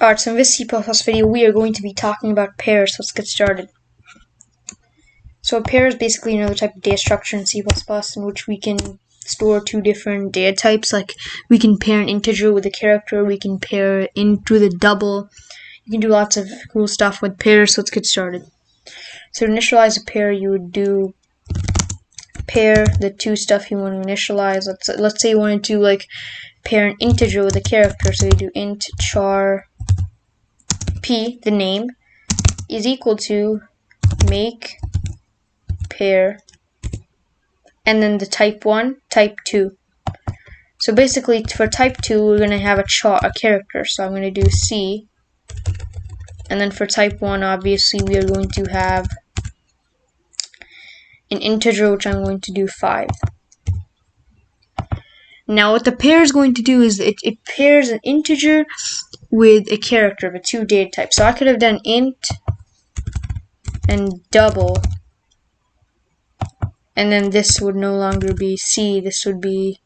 Alright, so in this C++ video, we are going to be talking about pairs, so let's get started. So a pair is basically another type of data structure in C++ in which we can store two different data types. Like, we can pair an integer with a character, we can pair it into the double. You can do lots of cool stuff with pairs, so let's get started. So to initialize a pair, you would do pair the two stuff you want to initialize. Let's say you wanted to like pair an integer with a character, so you do int char p, the name, is equal to make pair, and then the type 1, type 2. So basically for type 2 we're going to have a character, so I'm going to do C, and then for type 1 obviously we are going to have an integer, which I'm going to do 5. Now what the pair is going to do is it pairs an integer with a character of a two data type. So I could have done int and double, and then this would no longer be C, this would be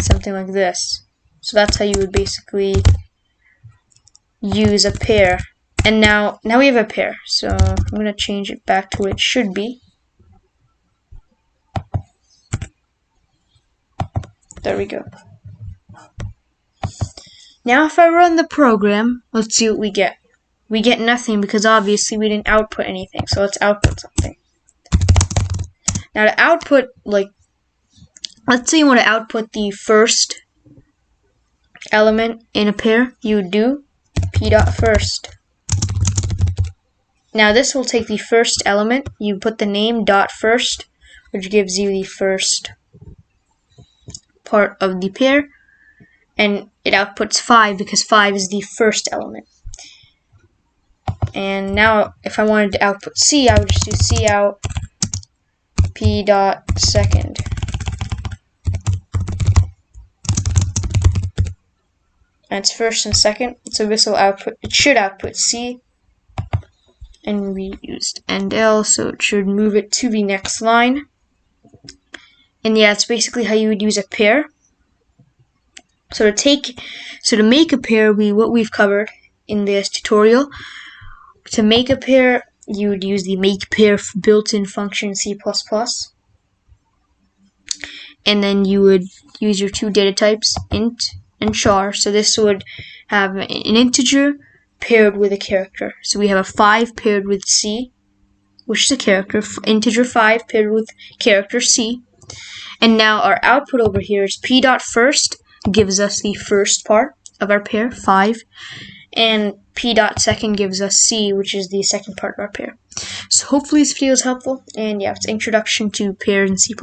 something like this. So that's how you would basically use a pair. And now we have a pair, so I'm going to change it back to what it should be. There we go. Now if I run the program, let's see what we get. We get nothing because obviously we didn't output anything, so let's output something. Now to output, like, let's say you want to output the first element in a pair, you would do p.first. Now this will take the first element, you put the name .first, which gives you the first part of the pair, and it outputs 5 because 5 is the first element. And now if I wanted to output C, I would just do cout p.second. And it's first and second, so this will output, it should output C, and we used end L, so it should move it to the next line. And yeah, it's basically how you would use a pair. So to make a pair, what we've covered in this tutorial. To make a pair, you would use the make pair built-in function in C++. And then you would use your two data types, int and char. So this would have an integer paired with a character. So we have a 5 paired with C, which is a character, integer 5 paired with character C. And now our output over here is p.first gives us the first part of our pair, 5, and p.second gives us C, which is the second part of our pair. So hopefully this video is helpful, and yeah, it's introduction to pairs in C++.